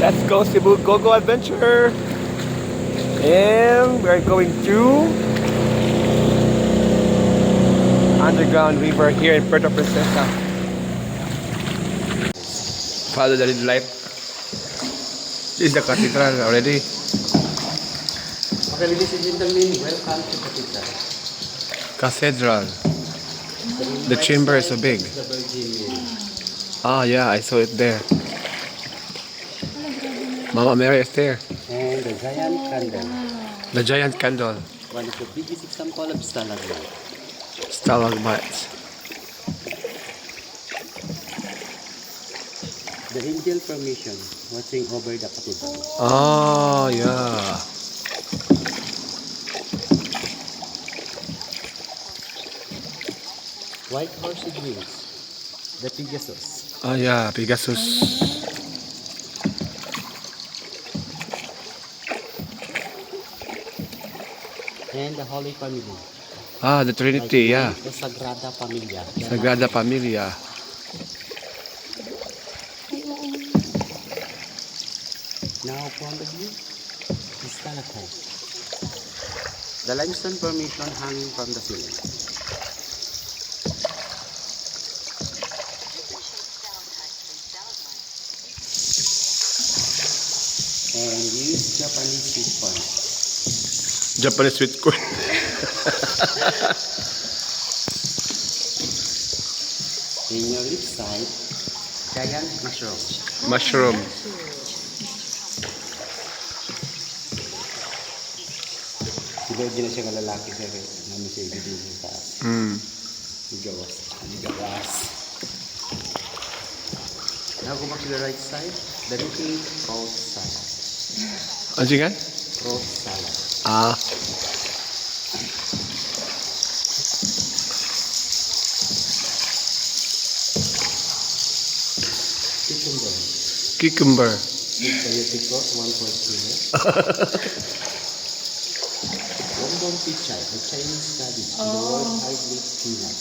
Let's go Cebu Go-Go Adventure. And we're going to underground river here in Puerto Princesa. Follow the red light. This is the cathedral already. Okay, ladies and gentlemen, welcome to Cathedral. Cathedral. The chamber is so big. The Virgin Mary. Ah, yeah, I saw it there. Mama Mary is there. And the giant candle. The giant candle. One of the biggest example of stalagmite. Stalagmites. The angel formation watching over the cathedral. Oh, yeah. White horse with wings. The Pegasus. Oh, yeah, Pegasus. And the Holy Family. Ah, the Trinity, yeah. The Sagrada Familia. Sagrada Familia. Now from the view, the stalactite. The limestone formation hanging from the ceiling. And use Japanese sweet corn. Japanese sweet corn. In your left side, giant mushroom. Mushroom. Siguro din na siya ng lalaki sir. Namin siya ibigin sa taas. Ligawas. Ligawas. Now go back to the right side. The looking fruit salad. Ano siya? Fruit salad. Ah. Cucumber. Cucumber. Biotic fruit, 1/4 kilo. Bongbong pichay, a Chinese cabbage. The world hybrid peanut.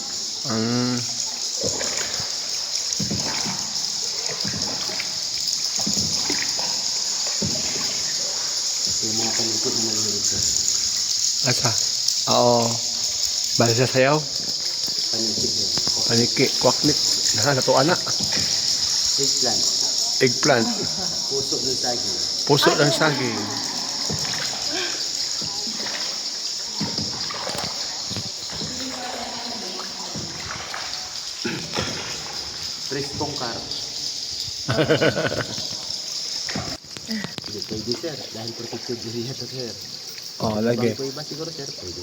Yung mga panikit na nalilito. Asa? Oo. Bala sa sayaw. Panikit yun. Paniki. Kwaklit. Nato anak. Eggplant. Eggplant. Puso ng saging. Puso ng saging. Pristong carrot. Hindi pwede sir. Dahil protected area to sir. Oh, lagi. Bangko iba siguro sir. Pwede.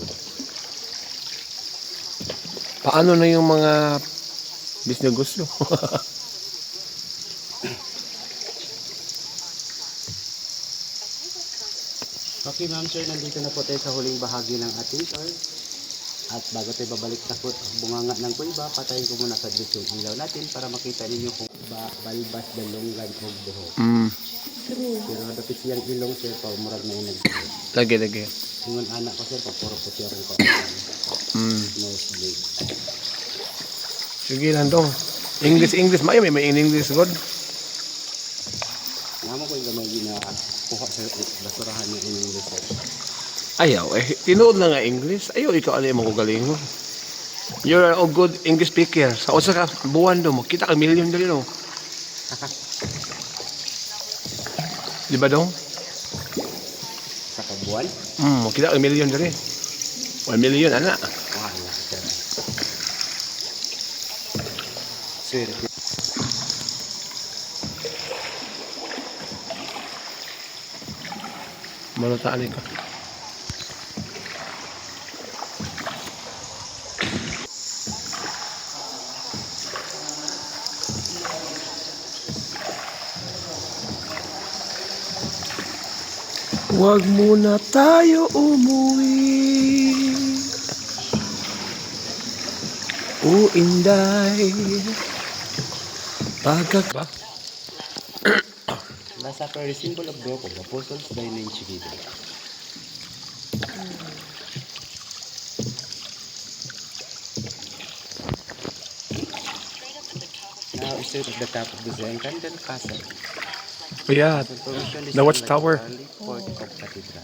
Paano na yung mga bisnegosyo? Okay ma'am sir, nandito na po tayo sa huling bahagi ng ating tour. At bago tayo babalik sa bunganga ng kuiba, patayin ko muna sa yung ilaw natin para makita ninyo kung balbas, dalonggan o buhok. Pero dapat siyang ilong sir, pag-murag na inag. Lagi, lagi. Yung anak ko sir, pag puro puti akong ko. Nosebleed. Sige lang dong. English. May English god. Namo ko yung gamay ginakuha sa basurahan ng English sir. Ayaw, tinuod na nga English. Ayaw, ikaw ano yung mga galing mo. You're a good English speaker. Sa usa ka buwan do mo, kita ka million dali no. Di ba dong? Sa kabuan? Kita ka million dali. 1 million, ana. Wala sir. Sir. Malutaan ka. Huwag muna tayo umuwi. O Inday. Ba? Last Supper is symbol of growth of the apostles by nature given. Now, instead of the top of the Zen Candle Castle. Yeah, Information the watchtower. Port of Cathedral.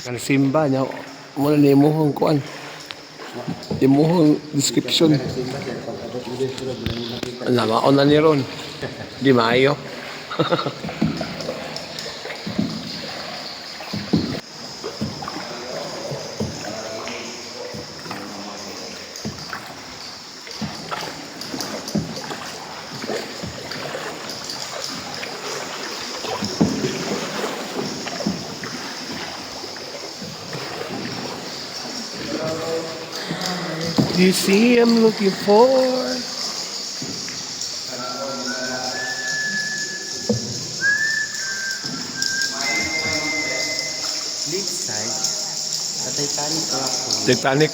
Kan simba niya, muna ni imuhong kuan. Imuhong description. Simba sir, pag abot mo din sila, wala nyo makita. Namaon na ni ron. Di maayo. You see I'm looking for. Left side, sa Titanic rock po. Titanic.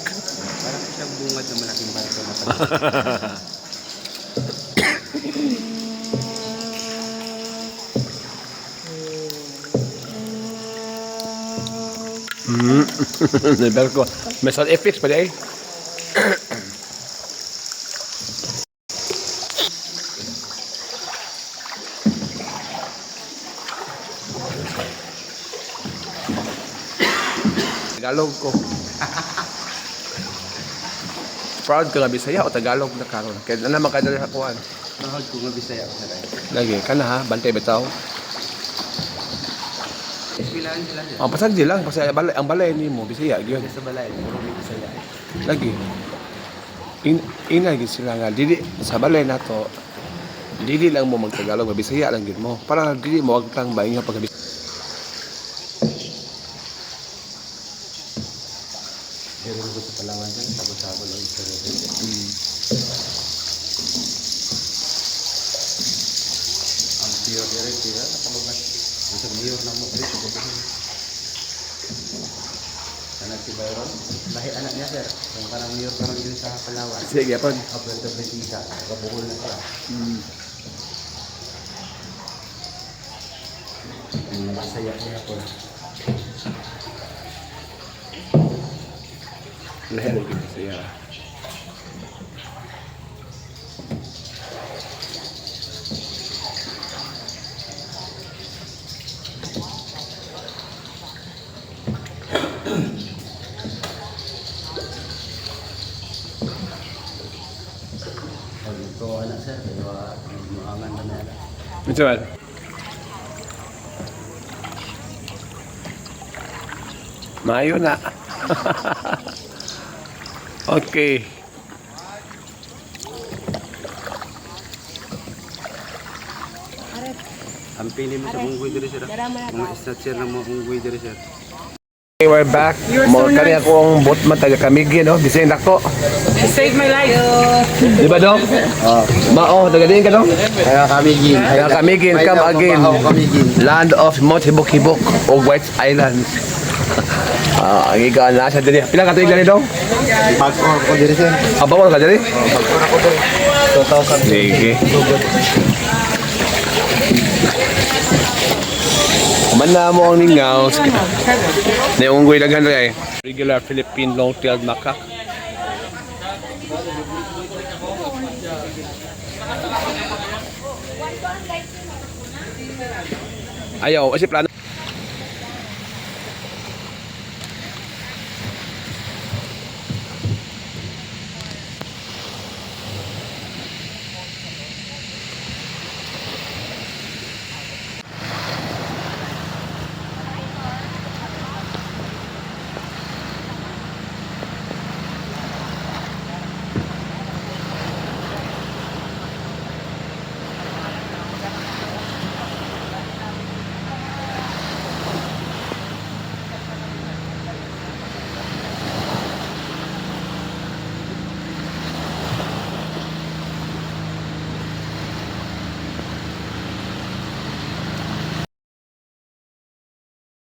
Parang siyang bungad na malaking barko na pag- Nabel ko. May sound effects pa di ay. Tagalog ko. Proud ka nga Bisaya o Tagalog na karon. Kaya na naman ka dali hakuan. Mahal ko nga Bisaya ako sa tayo. Lagi ka na ha, bantay bitaw. Pilahan sila sir. Ang pasag di lang, pasag balay, ang balay ni mo Bisaya gyud. Sa balay, puro may Bisaya. Lagi. Ingay gid sila nga dili sa balay nato. Dili lang mo magtagalog, Bisaya lang gid mo. Para dili mo wag kang baing nga pag Pero ko sa Palawan sir, sabot-sabot ang istorya sir. Ang pure direct sila, nakalugat. Isang mayor na mo, ulit sa gabi. Anak si Byron, bahay anak niya sir. Kung parang mayor ka rin sa Palawan. sige pag Puerto Princesa, kabuhol na siya. Masaya niya po. lahi gid Bisaya. Pag ito anak sir, kaya muangan na na. Ito man. Mayo na. Okay. Ang pili mo sa unggoy diri sir. Mga snatcher na mo unggoy diri sir. Okay, we're back. Mo kani ako ang botman taga Kamigi no, bisay nako. Save my life. Di ba dong? Mao taga din ka dong? Kaya kami gin. Taga Kamigi, come again. Land of Mount Hibok-Hibok o White Island. Ang iga na sa diri. Pila ka tuig gani dong? Pag-or ko diri sir. Aba ko ka diri? Pag-or ako diri. 2000. Sige. Mana mo ang ningaw. Na yung unggoy daghan rin. Regular Philippine long-tailed macaque. Ayaw, kasi plano